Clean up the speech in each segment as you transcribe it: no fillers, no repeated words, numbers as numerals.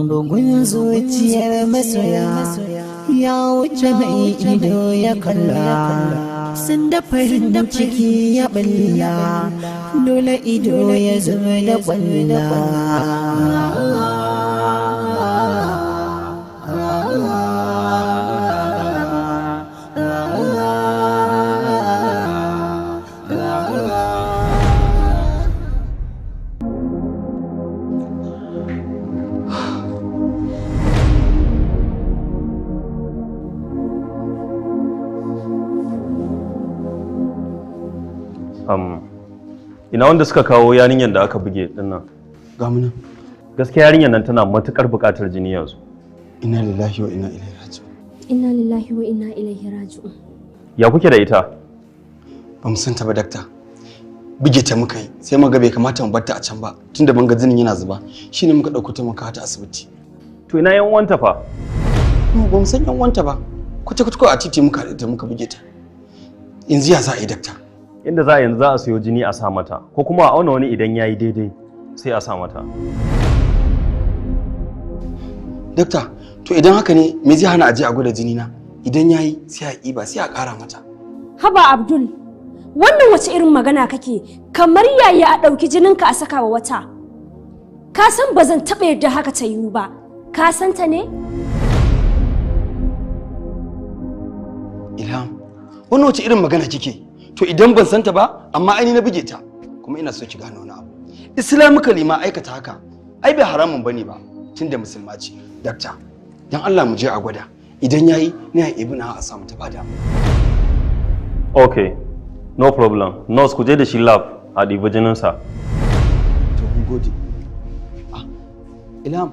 bugun zuciyar masoya ya wuce mai ido ya kalla, sun da farin ciki ya balla, dole ido ya zama da kwalla. Ina wanda suka kawo yarinyar da aka buge dinnan? Ga mu nan. Gaskiya yarinyar nan tana matukar buƙatar jini yanzu. Inna lillahi wa inna ilaihi raji'un. Inna lillahi wa inna ilaihi raji'un. Ya kuke da ita? Ba mu san ta ba dakta. Buge ta muka yi, sai muga bai kamata mu barta a can ba, tunda mun ga jinin yana zuba. Shine muka dauko ta muka ta asibiti. To ina yan uwanta fa? Ba mu san yan uwanta ba. Kwata-kwata a titi muka haɗe ta muka buge ta. Yanzu ya za a yi dakta? Inda za a yanzu za a siyo jini a sa mata, ko kuma a auna wani idan yayi daidai sai a sa mata. Dakta, to idan haka ne me zai hana aje a gwada jini na? Idan yayi sai a ƙiba sai a ƙara mata. Haba Abdul, wannan wace irin magana kake? Kamar yaya a ɗauki jininka a saka wa wata? Ka san ba zan taɓa yarda haka ta yiwu ba. Ka san ta ne? Ilham, wannan wace irin magana kike? To idan ban santa ba, amma ai ni na buge ta, kuma ina so ki gano wani abu. Islamically ma aikata haka, ai bai haramun bane ba, tunda musulma ce. Dakta, dan Allah mu je a gwada. Idan yayi, ni a ibuna a samu ta bada. Okay, no problem. Nurse ku je da shi lab a ɗibi jininsa. To mun gode. Ilham,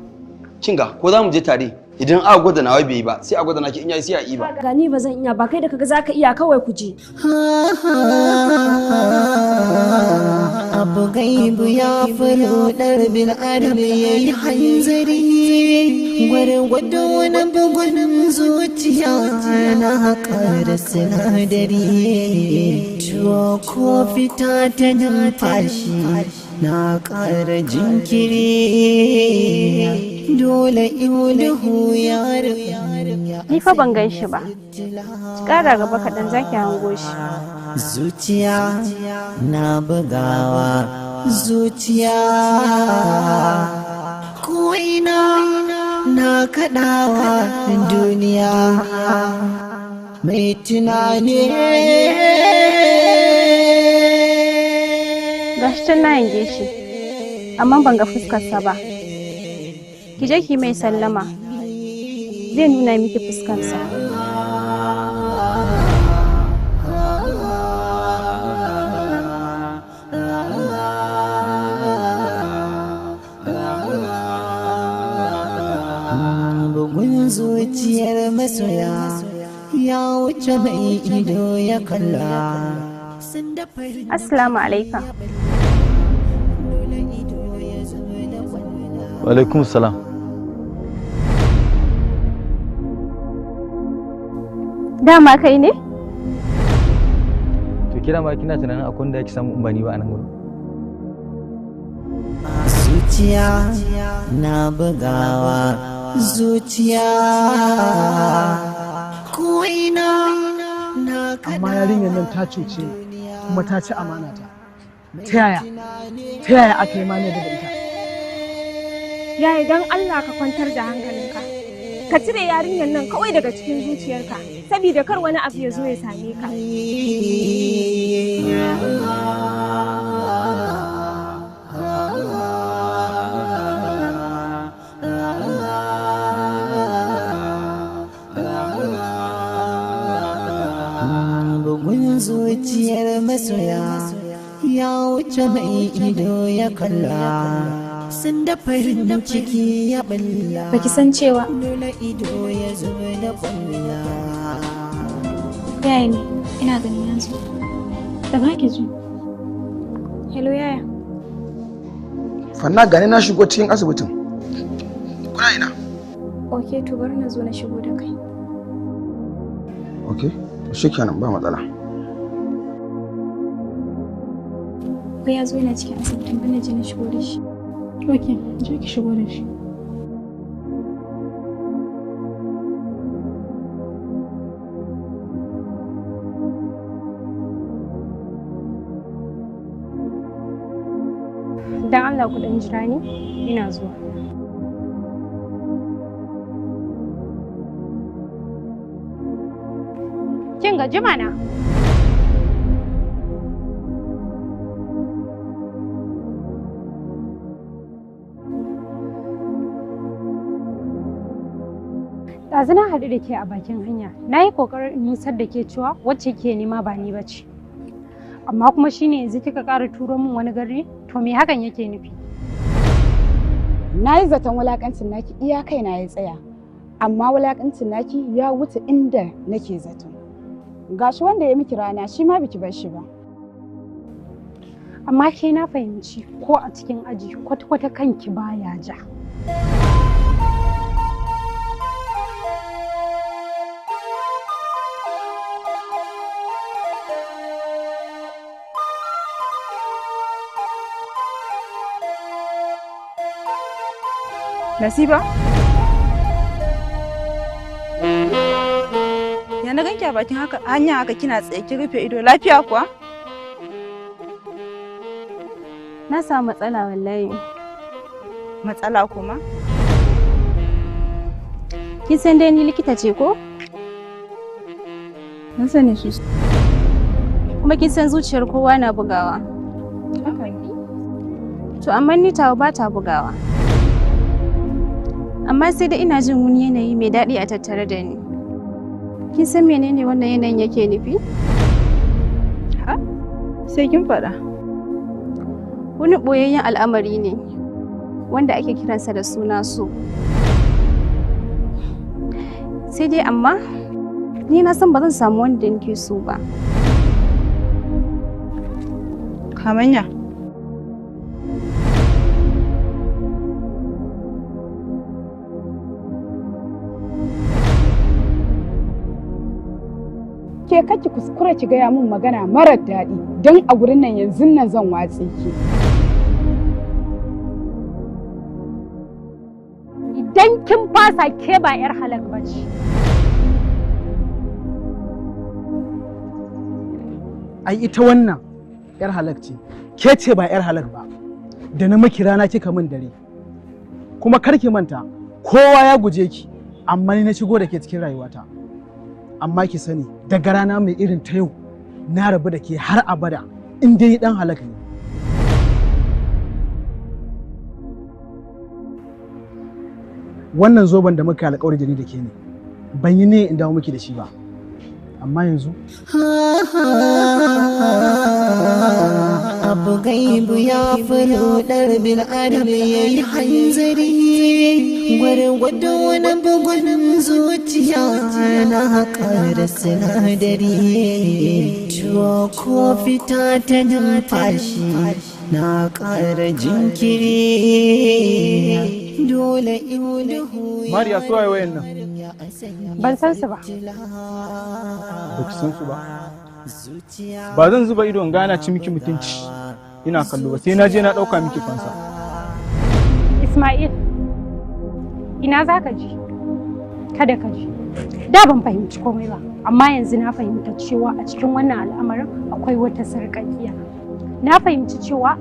kinga ko za mu je tare? Idan aka gwada nawa bai yi ba, sai a gwada naki in yayi sai a yi ba. Gani ba zan iya ba, kai da kaga zaka iya kawai ku je. Abu gaibu ya furo dar bil adam yayi hanzari, gwargwado wani bugun zuciya na ƙara sinadari, tuwo ko fita ta numfashi na ƙara jinkiri. Dole iluhu ya ni fa ban gan shi ba. Ƙara gaba kaɗan zaki hango shi. Zuciya na bugawa, zuciya ko ina na kaɗawa, duniya mai tunani. Gashi can na yange shi, amma ban ga fuskarsa ba. Ki je ki mai sallama, zai nuna miki fuskarsa. Bugun zuciyar masoya ya wuce mai ido ya kalla. Assalamu alaikum. Wa alaikum salam. Dama kai ne? To kira ma kina tunanin akwai da yake samu in ba ni ba a nan gurin. Zuciya na bugawa, zuciya ko ina na kaɗawa. Amma yarinyar nan ta cuce kuma ta ci amana ta. Ta yaya aka yi mani da ita? Yaya dan Allah ka kwantar da hankalinka. Ka cire yarinyar nan kawai daga cikin zuciyarka, saboda kar wani abu ya zo ya same ka. Bugun zuciyar masoya ya wuce mai ido ya kalla. sun da farin ciki ya balla. Baki san cewa dole ido ya zo da balla. yaya ne ina ganin yanzu da ba ki ji. Hello yaya. Fanna gani na shigo cikin asibitin. Kuna ina? Ok to bari na zo na shigo da kai. Ok, shikenan ba matsala. Ko ya zo yana cikin asibitin bana je na shigo da shi. Ok, je ki shigo da shi. Dan Allah ku dan jira ni, ina zuwa. Kin gaji mana? Ɗazu na haɗu da ke a bakin hanya. Na yi ƙoƙarin in nusar da ke cewa wacce ke nema ba ni ba ce. Amma kuma shine yanzu kika ƙara turo min wani gari, to me hakan yake nufi? Na yi zaton wulakancin naki iya kaina ya tsaya, amma wulakancin naki ya wuce inda nake zato. Gashi wanda ya miki rana shi ma biki bar shi ba. Amma ke na fahimci ko a cikin aji kwata-kwata kanki baya ja. Nasiba? Ya na ganki a bakin haka hanya haka kina tsaye ki rufe ido lafiya kuwa? Na samu matsala wallahi. Matsala kuma? Kin san dai ni likita ce ko? Na sani shi. Kuma kin san zuciyar kowa na bugawa. Haka ne. To amma ni tawa ba ta bugawa. Amma sai da ina jin wani yanayi mai daɗi a tattare da ni. Kin san menene wannan yanayin yake nufi? Ha? Sai kin faɗa. Wani ɓoyayyen al'amari ne wanda ake kiransa da suna so. Sai dai amma ni na san ba zan samu wanda nake so ba. Kamanya. Ke kake kuskura ki gaya min magana marar daɗi don a gurin nan yanzu nan zan watse ki. Idan kin fasa ke ba 'yar halak ba ce. Ai ita wannan 'yar halak ce, ke ce ba 'yar halak ba, da na maki rana kika min dare. Kuma kar ki manta, kowa ya guje ki, amma ni na shigo da ke cikin rayuwata. Amma ki sani, daga rana mai irin ta yau, na rabu da ke har abada, in dai dan halak ne. Wannan zoben da muka alƙawari da ni da ke ne, ban yi ne in dawo miki da shi ba. Amma yanzu abu gaibu ya furudar bil adam ya yi hanzari gwargwado wani bugun zuciya na haƙa da sinadari tuwo ko fita ta numfashi na ƙara jinkiri dole in Mariya su waye wayan nan? Ban san su ba. Ba ki san su ba? Ba zan zuba ido in gana ci miki mutunci ina kallo ba sai na je na ɗauka miki fansa. Ismail, ina za ka je? Kada ka je. Da ban fahimci komai ba, amma yanzu na fahimta cewa a cikin wannan al'amarin akwai wata sarƙaƙiya. Na fahimci cewa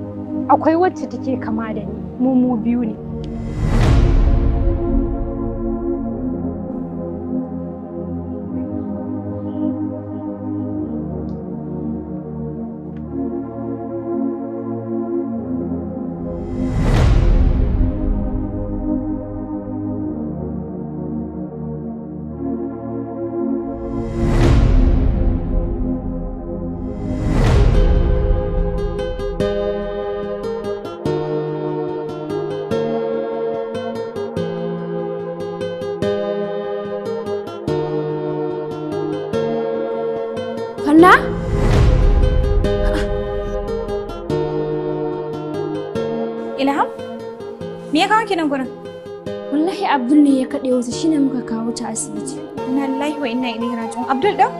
akwai wacce take kama da ni, mu biyu ne. Fanna? Ilham? Me ya kawo ki nan gurin? Wallahi Abdul ne ya kaɗe wasu shine muka kawo ta asibiti. Inna lillahi wa inna ilaihi raji'un. Abdul ɗin?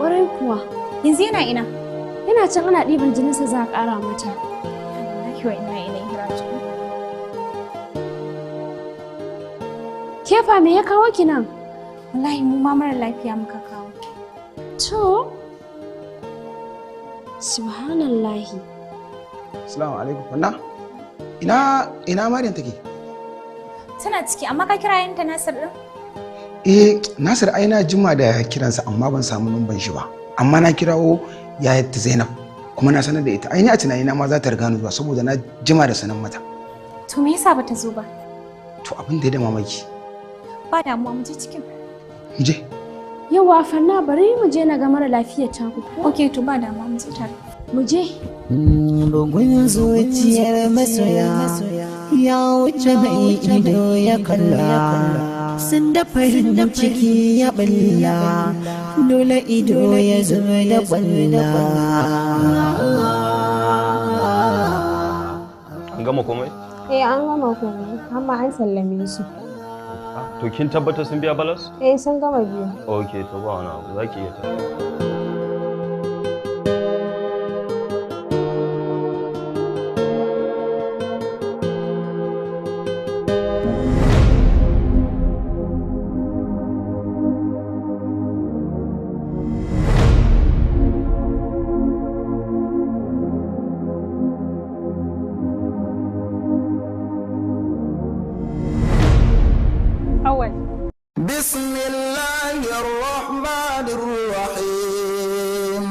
Ƙwarai kuwa. Yanzu yana ina? Yana can ana ɗiban jininsa za a ƙara mata. Lillahi wa inna ilaihi raji'un. Kefa me ya kawo ki nan? Wallahi mu ma mara lafiya muka kawo. To? Subhanallahi. Assalamu alaikum. Fanna? Ina Maryam take? Tana ciki amma ka kira yanta Nasir din? Nasir ai na jima da kiransa amma ban samu numban shi ba. Amma na kirawo yayarta Zainab kuma na sanar da ita. Ai ni a tunanina ma za ta riga ni zuwa saboda na jima da sanan mata. To me yasa bata zo ba? To abin da ya da mamaki. Ba damuwa mu je cikin. Mu je. Yawa Fanna bari mu je na ga mara lafiyar ta ku. Okay to ba damuwa mu je tare. Mu je. Bugun zuciyar masoya ya wuce mai ido ya kalla, sun da farin ciki ya balla, dole ido ya zama da kwalla. An gama komai? An gama komai, amma an sallame su. To kin tabbatar sun biya balas? Sun gama biyu. Okay, to ba wani abu za ki iya tafiya. بسم الله الرحمن الرحيم.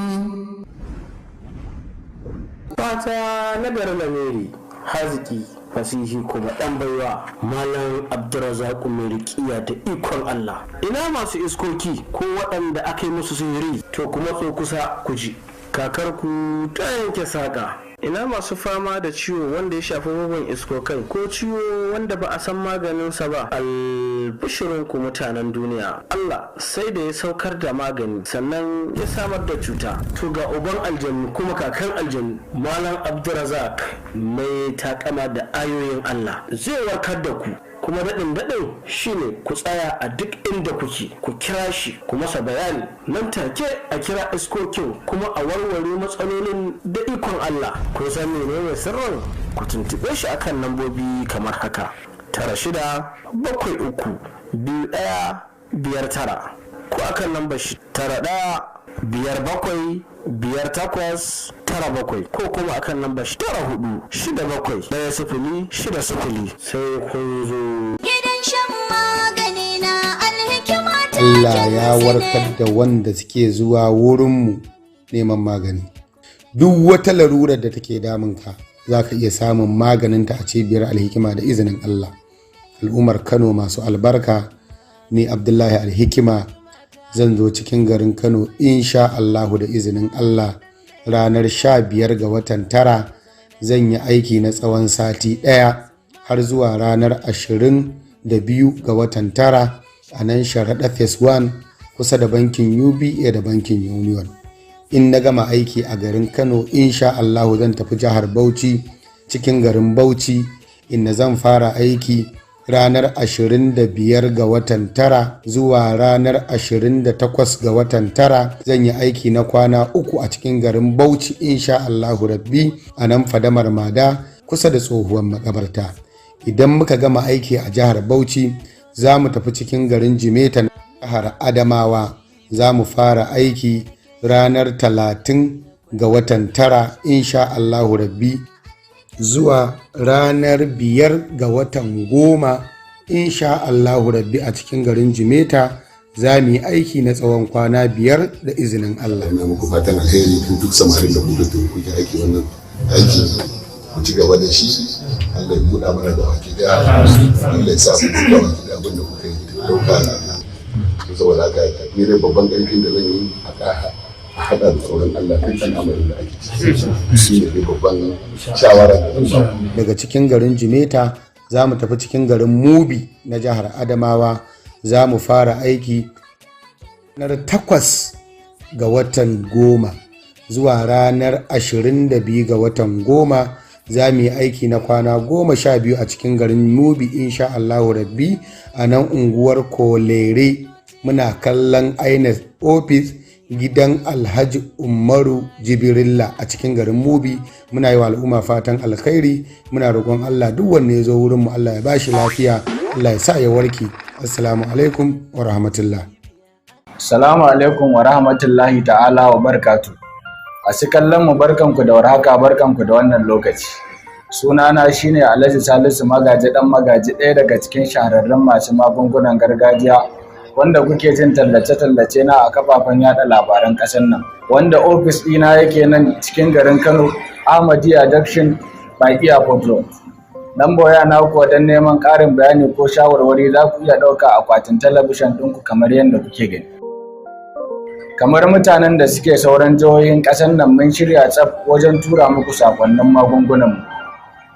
Fata na garin Lamiri, haziki, fasihi kuma ɗan baiwa, Malam Abdurrazak mai riƙiya da ikon Allah. Ina masu iskoki ko waɗanda aka yi musu sihiri to kuma tso kusa ku ji. Kakarku ta yanke saƙa. Ina masu fama da ciwo wanda ya shafi bugun iskokai ko ciwo wanda ba a san maganinsa ba, albishirinku mutanen duniya. Allah sai da ya saukar da magani sannan ya samar da cuta. To ga uban aljanu kuma kakan aljanu, Malam Abdurrazak mai takama da ayoyin Allah zai warkar da ku. Kuma daɗin shine ku tsaya a duk inda kuke, ku kira shi ku masa bayani nan take a kira iskokin kuma a warware matsalolin da ikon Allah. Ko san menene sirrin? Ku tuntuɓe shi akan lambobi kamar haka: 96732159 ko akan lambar shi 91575897 ko kuma akan lambar shi 94671060 sai kun zo. Gidan shan magani na Alhikima Allah ya warkar da wanda suke zuwa wurinmu neman magani. Duk wata larurar da take damunka za ka iya samun maganinta a cibiyar Alhikima da izinin Allah. Al'ummar Kano masu albarka, ni Abdullahi Alhikima zan zo cikin garin Kano insha Allahu da izinin Allah ranar 15 ga watan 9. Zan yi aiki na tsawon sati 1 har zuwa ranar 22 ga watan 9 a nan Sharaɗa Phase 1 kusa da bankin UBA da bankin Union. In na gama aiki a garin Kano insha Allahu zan tafi jihar Bauchi, cikin garin Bauchi inda zan fara aiki ranar 25 ga watan 9 zuwa ranar 28 ga watan 9. Zan yi aiki na kwana 3 a cikin garin Bauchi insha Allahu rabbi a nan fadamar Mada kusa da tsohuwar makabarta. Idan muka gama aiki a jihar Bauchi za mu tafi cikin garin Jimeta na jihar Adamawa. Za mu fara aiki ranar 30 ga watan 9 insha Allahu rabbi zuwa ranar 5 ga watan 10 insha Allahu rabbi a cikin garin Jimeta. Za mu yi aiki na tsawon kwana 5 da izinin Allah. Ina muku fatan alheri duk samarin da kuke aiki wannan aiki ku ci gaba da shi. Allah ya buɗa mana da baki daya. Allah ya sa ku duka baki da abin da kuka yi dauka na. Saboda haka ni dai babban ƙarfin da zan yi a haɗa da tsoron Allah kan amarin da ake ciki. Shi ne babban shawara da zan ba. Daga cikin garin Jimeta za mu tafi cikin garin Mubi na jihar Adamawa. Za mu fara aiki ranar 8 ga watan 10 zuwa ranar 22 ga watan 10 za mu yi aiki na kwana 12 a cikin garin Mubi insha Allahu rabbi a nan unguwar Kolere. Muna kallon ainihin ofis gidan Alhaji Umaru Jibrilla a cikin garin Mubi. Muna yi wa al'umma fatan alkhairi, muna roƙon Allah duk wanda ya zo wurinmu Allah ya bashi lafiya, Allah ya sa ya warke. Assalamu alaikum wa rahmatullah. Assalamu alaikum wa rahmatullahi ta'ala wa barakatuh. Masu kallon mu barkanku da warhaka, barkanku da wannan lokaci. Sunana shine Alhaji Salisu Magaji dan Magaji, ɗaya daga cikin shahararrun masu magungunan gargajiya wanda kuke jin tallace-tallace na a kafafen yada labaran ƙasar nan, wanda ofis ɗina yake nan cikin garin Kano, Ahmadiyya Junction by Airport Road. Lambar waya na kuwa don neman ƙarin bayani ko shawarwari za ku iya ɗauka akwatin talabishin ɗinku kamar yadda kuke gani. Kamar mutanen da suke sauran jihohin ƙasar nan mun shirya tsaf wajen tura muku sakonnin magungunanmu.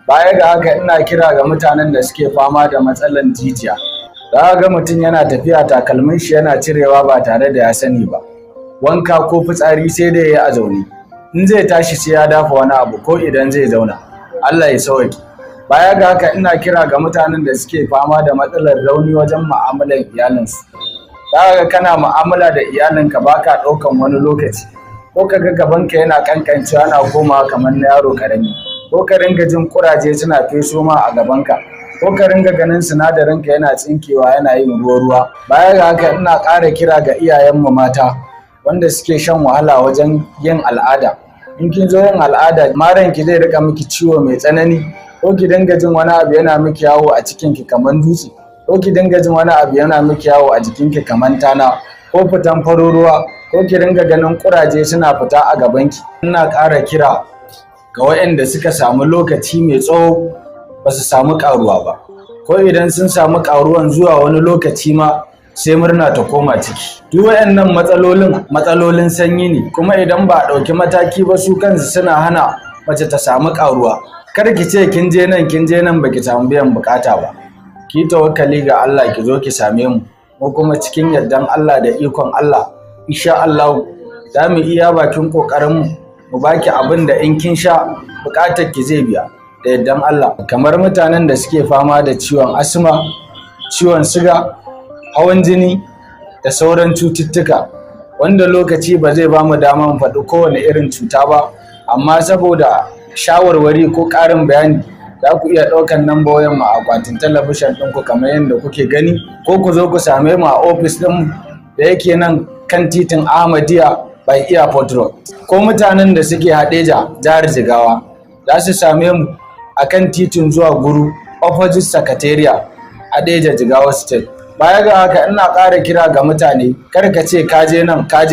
Baya ga haka ina kira ga mutanen da suke fama da matsalan jijiya. Za ga mutum yana tafiya takalmin shi yana cirewa ba tare da ya sani ba. Wanka ko fitsari sai dai ya a zaune. In zai tashi sai ya dafa wani abu ko idan zai zauna. Allah ya sauke. Baya ga haka ina kira ga mutanen da suke fama da matsalar rauni wajen mu'amalar iyalinsu. Za kana mu'amala da iyalinka baka ɗaukan wani lokaci, ko ka ga gabanka yana kankancewa yana komawa kamar na yaro karami, ko ka ringa jin kuraje suna feso ma a gabanka, ko ka ringa ganin sinadarinka yana tsinkewa yana yin ruwa-ruwa. Baya ga haka ina ƙara kira ga iyayenmu mata wanda suke shan wahala wajen yin al'ada. In kin zo yin al'ada maranki zai rika miki ciwo mai tsanani, ko ki dinga jin wani abu yana miki yawo a cikinki kamar dutse, ko ki dinga jin wani abu yana miki yawo a jikinki kamar tana, ko fitan farin ruwa, ko ki dinga ganin kuraje suna fita a gabanki. Ina ƙara kira ga waɗanda suka samu lokaci mai tsawo ba su samu ƙaruwa ba, ko idan sun samu ƙaruwan zuwa wani lokaci ma sai murna ta koma ciki. Duk waɗannan matsalolin sanyi ne, kuma idan ba a ɗauki mataki ba su kansu suna hana mace ta samu ƙaruwa. Kar ki ce kin je nan baki samu biyan bukata ba. Ki tawakkali ga Allah ki zo ki same mu kuma cikin yardan Allah da ikon Allah insha Allah za mu iya bakin kokarin mu baki abin da in kin sha bukatar ki zai biya da yardan Allah. Kamar mutanen da suke fama da ciwon asma, ciwon siga, hawan jini da sauran cututtuka wanda lokaci ba zai ba mu dama mu faɗi kowane irin cuta ba, amma saboda shawarwari ko ƙarin bayani za ku iya ɗaukan namba wayan mu a akwatin talabishin ɗinku kamar yadda kuke gani, ko ku zo ku same mu a ofis ɗin da yake nan kan titin Ahmadiyya by Airport Road. Ko mutanen da suke Hadeja jihar Jigawa za su same mu a kan titin zuwa Guru opposite Secretariat Hadeja Jigawa State. Baya ga haka ina ƙara kira ga mutane, kar ka ce ka je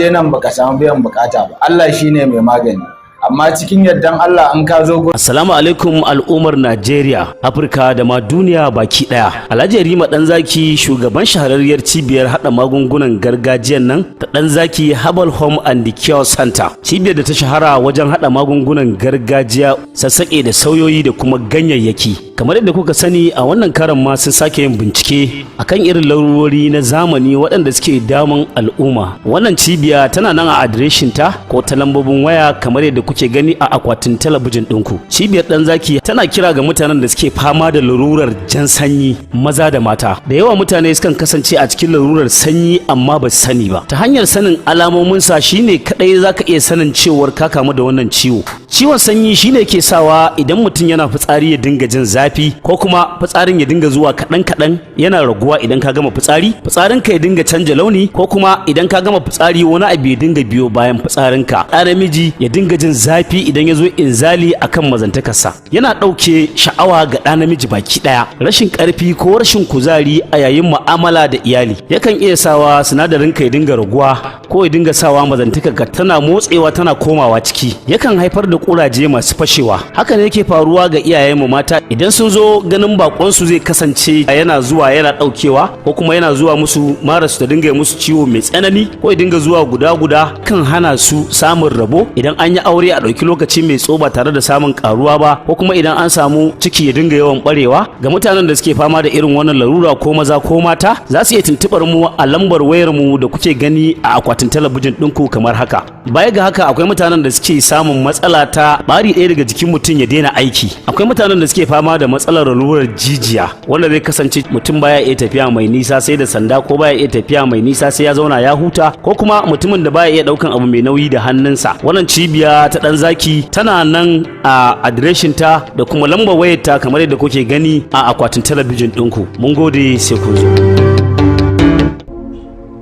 nan baka samu biyan bukata ba. Allah shine mai magani. Amma cikin yardan Allah an ka zo. Assalamu alaikum al'ummar Najeriya, Afirka da ma duniya baki daya. Alhaji Rima Danzaki, shugaban shahararriyar cibiyar hada magungunan gargajiyan nan ta Danzaki Herbal Home and Cure Center. Cibiyar da ta shahara wajen hada magungunan gargajiya, sassaƙe da sauyoyi da kuma ganyayyaki. Kamar yadda kuka sani a wannan karan ma sun sake yin bincike akan irin larurori na zamani waɗanda suke damun al'umma. Wannan cibiya tana nan a adireshin ta ko ta lambobin waya kamar yadda kuke gani a akwatin talabijin ɗinku. Cibiyar Danzaki tana kira ga mutanen da suke fama da larurar jan sanyi, maza da mata. Da yawa mutane sukan kasance a cikin larurar sanyi amma ba su sani ba. Ta hanyar sanin alamominsa shine kadai zaka iya sanin cewar ka kamu da wannan ciwo. Ciwon sanyi shine ke sawa idan mutum yana fitsari ya dinga jin zafi, ko kuma fitsarin ya dinga zuwa kaɗan yana raguwa idan ka gama fitsarinka ya dinga canja launi, ko kuma idan ka gama fitsari wani abu ya dinga biyo bayan fitsarinka. Ɗa namiji ya dinga jin zafi idan ya zo inzali akan mazantakarsa. Yana ɗauke sha'awa ga ɗa namiji baki ɗaya. Rashin ƙarfi ko rashin kuzari a yayin mu'amala da iyali yakan iya sawa sinadarinka ya dinga raguwa, ko ya dinga sawa mazantakarka tana motsewa tana komawa ciki. Yakan haifar da ƙuraje masu fashewa. Haka ne yake faruwa ga iyayenmu mata idan sun zo ganin baƙonsu zai kasance yana zuwa yana ɗaukewa, ko kuma yana zuwa musu marasu ta dinga musu ciwo mai tsanani, ko ya dinga zuwa guda kan hana su samun rabo. Idan an yi aure a ɗauki lokaci mai tsawo ba tare da samun karuwa ba, ko kuma idan an samu ciki ya dinga yawan barewa. Ga mutanen da suke fama da irin wannan larura ko maza ko mata za su iya tuntuɓar mu a lambar wayar mu da kuke gani a akwatin akwatin talabijin ɗinku kamar haka. Baya ga haka akwai mutanen da suke samun matsala ta ɓari ɗaya daga jikin mutum ya daina aiki. Akwai mutanen da suke fama da matsalar lalurar jijiya wanda zai kasance mutum baya iya tafiya mai nisa sai da sanda, ko baya iya tafiya mai nisa sai ya zauna ya huta, ko kuma mutumin da baya iya ɗaukan abu mai nauyi da hannunsa. Wannan cibiya ta ɗan zaki tana nan a adireshin ta da kuma lambar wayar ta kamar yadda kuke gani a akwatin talabijin ɗinku. Mun gode, sai kun zo.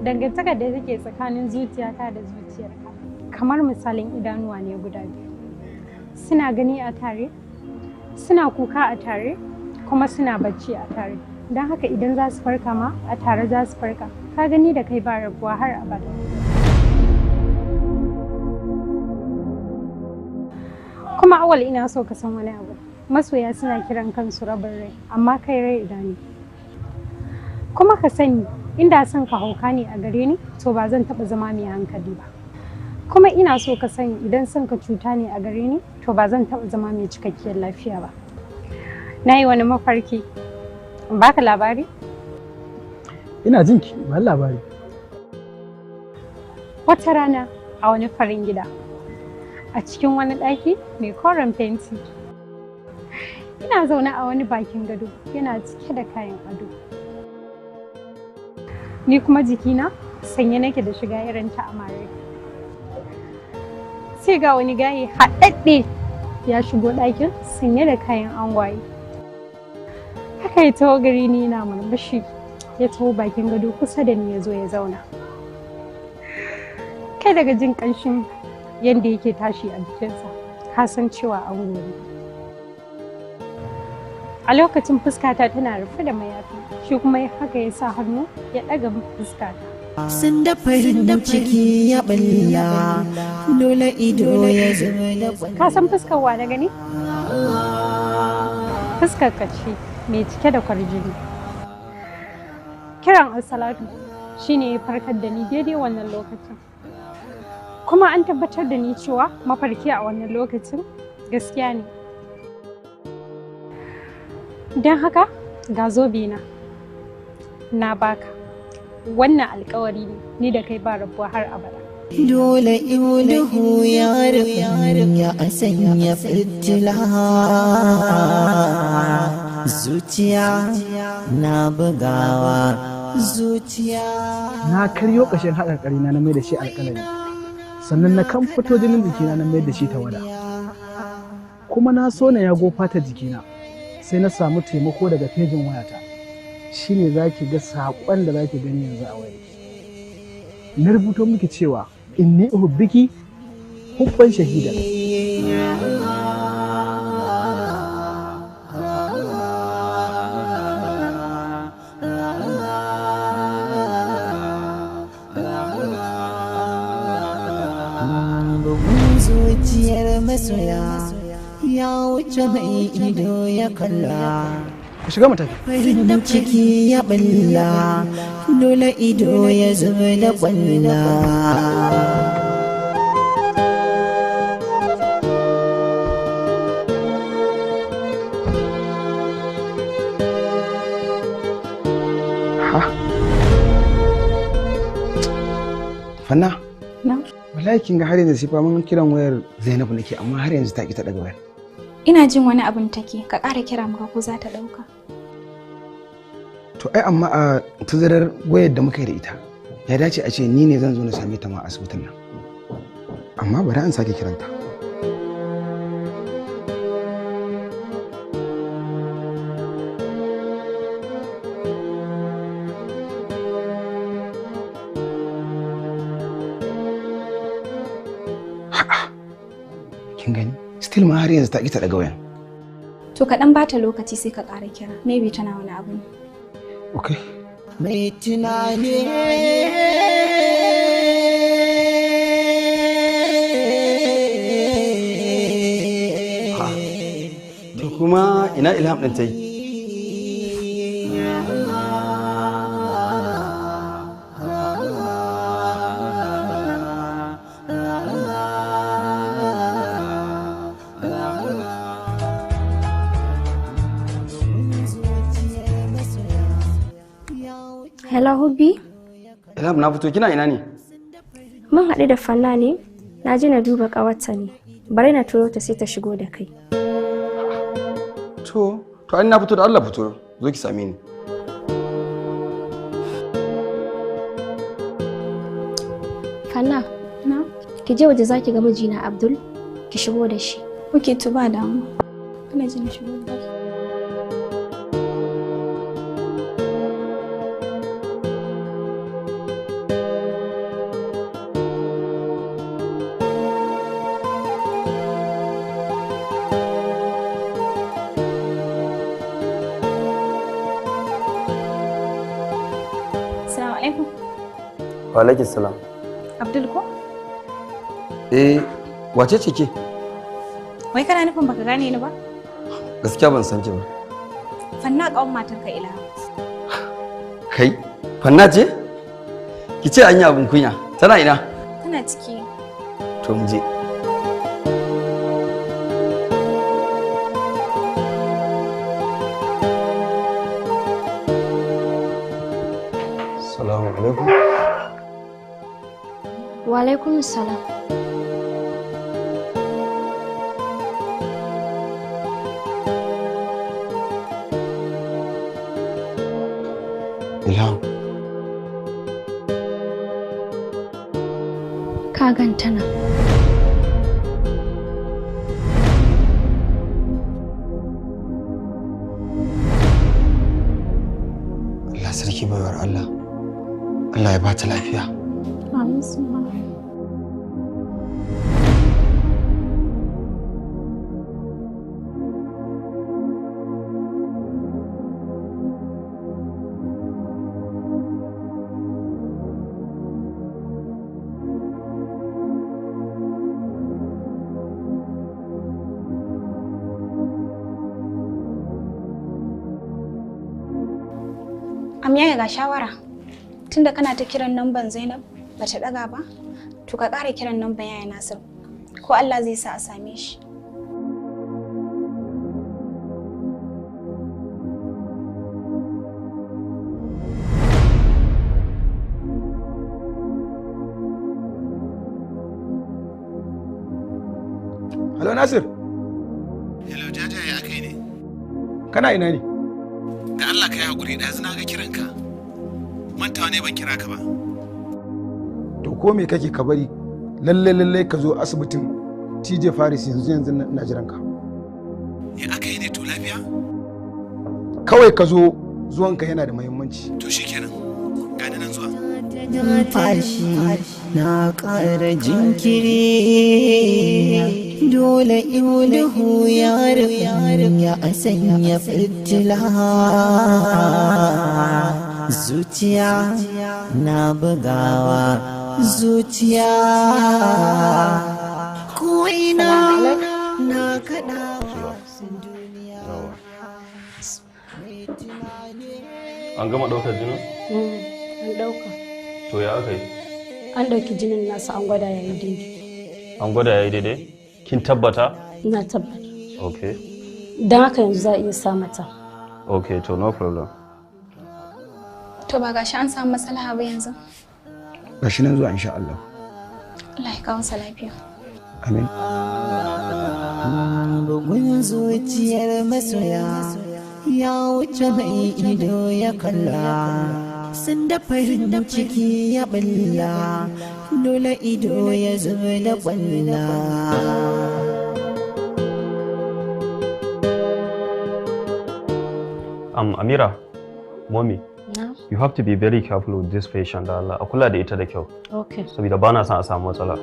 Dangantakar da take tsakanin zuciyata da zuciyarka kamar misalin idanuwa ne guda biyu. Suna gani a tare, suna kuka a tare, kuma suna bacci a tare. Don haka idan za su farka ma a tare za su farka. Ka gani da kai ba rabuwa har abada. Kuma Awal, ina so ka san wani abu. Masoya suna kiran kansu rabin rai, amma kai rai idanu. Kuma ka sani, inda son ka hauka ne a gare ni, to ba zan taɓa zama mai hankali ba. Kuma ina so ka sani, idan son ka cuta ne a gare ni, to ba zan taɓa zama mai cikakkiyar lafiya ba. Na yi wani mafarki. In baka labari? Ina jin ki, ba labari. Wata rana a wani farin gida, a cikin wani ɗaki mai koren fenti. Ina zaune a wani bakin gado, yana cike da kayan ado. Ni kuma jikina sanye nake da shiga irin ta amare. Sai ga wani gaye haɗaɗɗe ya shigo ɗakin sanye da kayan angwaye. Haka ya taho gari ni na murmushi, ya taho bakin gado kusa da ni ya zo ya zauna. Kai daga jin ƙanshin yadda yake tashi a jikinsa, ka san cewa an gobe. A lokacin fuskata tana rufe da mayafi, shi kuma haka ya sa hannu ya ɗaga fuskata. Sun da farin ciki ya balla, dole ido ya zama da. Ka san fuskar wa na gani? Fuskar ka ce mai cike da kwarjini. Kiran Assalatu shine ya farkar da ni daidai wannan lokacin. Kuma an tabbatar da ni cewa mafarki a wannan lokacin gaskiya ne. Don haka ga zobe na baka. Wannan alkawari ne ni da kai ba rabuwa har abada. Dole duhu ya ya sanya fitila, zuciya na bugawa, zuciya. Na karyo ƙashin haƙarƙari na mai da shi alƙalami, sannan na kan fito jinin jikina na mai da shi tawada. Kuma na so na yago fata jikina, sai na samu taimako daga fejin wayata. Shine za ki ga saƙon da za ki gani yanzu a waya. Na rubuto miki cewa inni uhubbiki hubban shahida. Zuciyar masoya ya wuce mai ido ya kalla. Ku shiga mu tafi. Farin ciki ya balla, dole ido ya zama da kwalla. Fanna? Na? Wallahi kin ga har yanzu sai fa mun kiran wayar Zainabu nake, amma har yanzu ta ki ta daga wayar. Ina jin wani abun take, ka ƙara kira muka ko za ta ɗauka. To ai amma a tazarar wayar da muka yi da ita, ya dace a ce ni ne zan zo na same ta ma a asibitin nan. Amma bari an sake kiranta. Kin gani? Still ma har yanzu ta ƙi ta daga wayan. To ka ɗan bata lokaci sai ka ƙara kira. Maybe tana wani abu ne. Okay. Mai tunani to kuma ina Ilham ɗin ta yi? Hello Hubbi? Ilham na fito, kina ina ne? Mun haɗu da Fanna ne, na ji na duba ƙawarta ne. Bari na turo ta sai ta shigo da kai. To an na fito da Allah fito, zo ki same ni. Fanna, ki je waje zaki ga mijina Abdul, ki shigo da shi. Ok, to ba damu. Kana ji na shigo da shi. Assalamu alaikum. Wa alaikum salam. Abdul ko? Wace ce ke? Wai kana nufin baka gane ni ba? Gaskiya ban san ki ba. Fanna ƙawar matarka Ilham. Kai, Fanna ce? Ki ce an yi abin kunya. Tana ina? Tana ciki. To mu je. Assalamu alaikum. Wa alaikum salam. Ilham. Ka ganta nan. Allah sarki baiwar Allah. Allah ya ba ta lafiya. Amin suma. Amiya ga shawara. Tunda kana ta kiran namban Zainab bata daga ba, to ka ƙara kiran namban yaya Nasir. Ko Allah zai sa a same shi. Hello Nasir. Hello Jaja, ya akai ne? Kana ina ne? Da Allah ka yi haƙuri, ɗazu na ga kiranka. Mantawa ne ban kira ka ba. To ko me kake ka bari? Lalle ka zo asibitin TJ Faris yanzu na jiran ka. Ya akai ne, to lafiya? Kawai ka zo, zuwanka yana da muhimmanci. To shikenan. Gani nan zuwa. Fashi na ƙara jinkiri dole iluhu yarin ya sanya fitila zuciya na bugawa zuciya ko'ina na kaɗawa An gama ɗaukar jinin? An ɗauka. To ya aka yi? An ɗauki jinin nasa an gwada yayi daidai. An gwada yayi daidai? Kin tabbata? Ina tabbata. Okay. Don haka yanzu za a iya sa mata. Okay, to no problem. To ba gashi an samu matsala ba yanzu. Gashi nan zuwa insha Allah. Allah ya kawo sa lafiya. Amin. Bugun zuciyar masoya ya wuce mai ido ya kalla. Sun da farin ciki ya balla dole ido ya zo da kwalla. Amira, mommy, Na? you have to be very careful with this patient da Allah. A kula da ita da kyau. Okay. Saboda ba na son a samu matsala.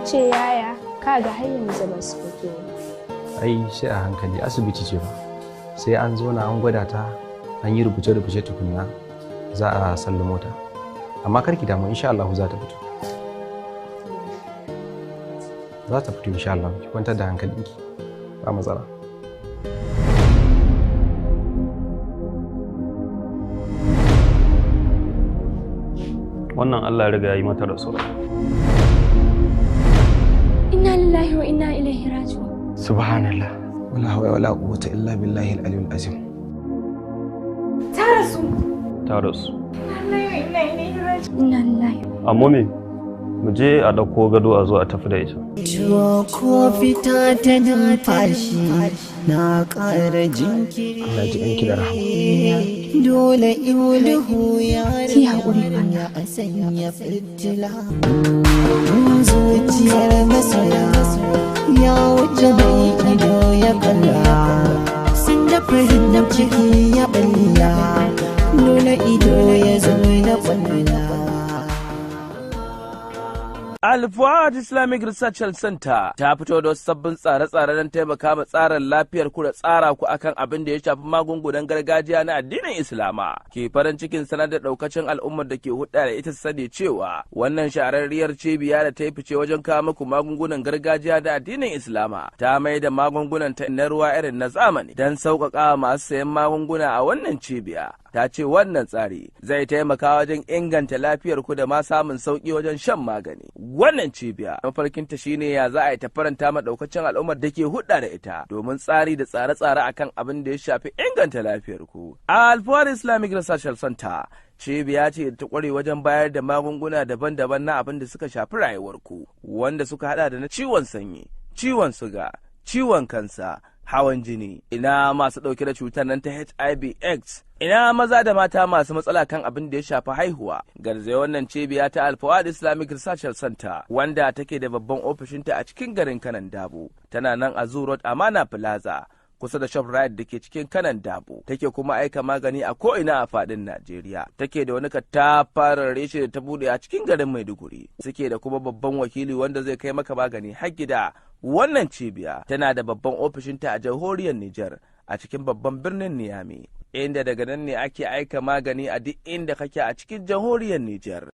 ce yaya kaga har yanzu ba su fito. Ai sai a hankali, asibiti ce ba. Sai an zo na an gwada ta, an yi rubuce-rubuce tukunna za a sallamo ta. Amma karki damu insha Allah za ta fito. Za ta fito insha Allah, ki kwantar da hankalinki. Ba matsala. Wannan Allah ya riga ya yi mata rasuwa. Inna lillahi wa inna ilaihi raji'un. Subhanallah. Wala hawla wala quwwata illa billahi al-aliyyil azim. Ta rasu. Ta rasu. Inna lillahi wa inna ilaihi raji'un. Inna lillahi. Amma me? Mu je a ɗauko gado a zo a tafi da ita. Ciwo ko fita ta numfashi na ƙara jinkiri. Allah ji ɗanki da rahama. Dole iluhu ya riga a sanya fitila. Zuciyar masoya ya wuce mai ido ya kalla. Sun da farin ciki ya balla. Dole ido ya zo na kwalla. Al-Fuad Islamic Research Center ta fito da wasu sabbin tsare-tsare don taimaka ma tsarin lafiyar ku da tsara ku akan abin da ya shafi magungunan gargajiya na addinin Islama. Ke farin cikin sanar da daukacin al'ummar da ke hudda da ita sani cewa wannan shahararriyar cibiya da ta yi fice wajen kawo muku magungunan gargajiya da addinin Islama ta mai da magungunan ta na ruwa irin na zamani don sauƙaƙa masu sayan magunguna a wannan cibiya. Ta ce wannan tsari zai taimaka wajen inganta lafiyar ku da ma samun sauki wajen shan magani. Wannan cibiya mafarkinta shine ya za a yi ta faranta ma daukacin al'ummar da ke hudda da ita domin tsari da tsare-tsare akan abin da ya shafi inganta lafiyar ku. Al-Fuad Islamic Research Center cibiya ce ta kware wajen bayar da magunguna daban-daban na abin da suka shafi rayuwar ku, wanda suka hada da na ciwon sanyi, ciwon suga, ciwon kansa, hawan jini, ina masu ɗauke da cutar nan ta HIV/AIDS, ina maza da mata masu matsala kan abin da ya shafi haihuwa. Garzaya wannan cibiya ta Al-Fuad Islamic Research Center wanda take da babban ofishinta a cikin garin Kanan Dabo, tana nan a Zoo Road Amana Plaza kusa da ShopRite da ke cikin Kanan Dabo. Take kuma aika magani a ko'ina a fadin Najeriya. Take da wani katafaren reshe da ta bude a cikin garin Maiduguri. Suke da kuma babban wakili wanda zai kai maka magani har gida. Wannan cibiya tana da babban ofishinta a jamhuriyar Nijar a cikin babban birnin Niamey, inda daga nan ne ake aika magani a duk inda kake a cikin jamhuriyar Nijar.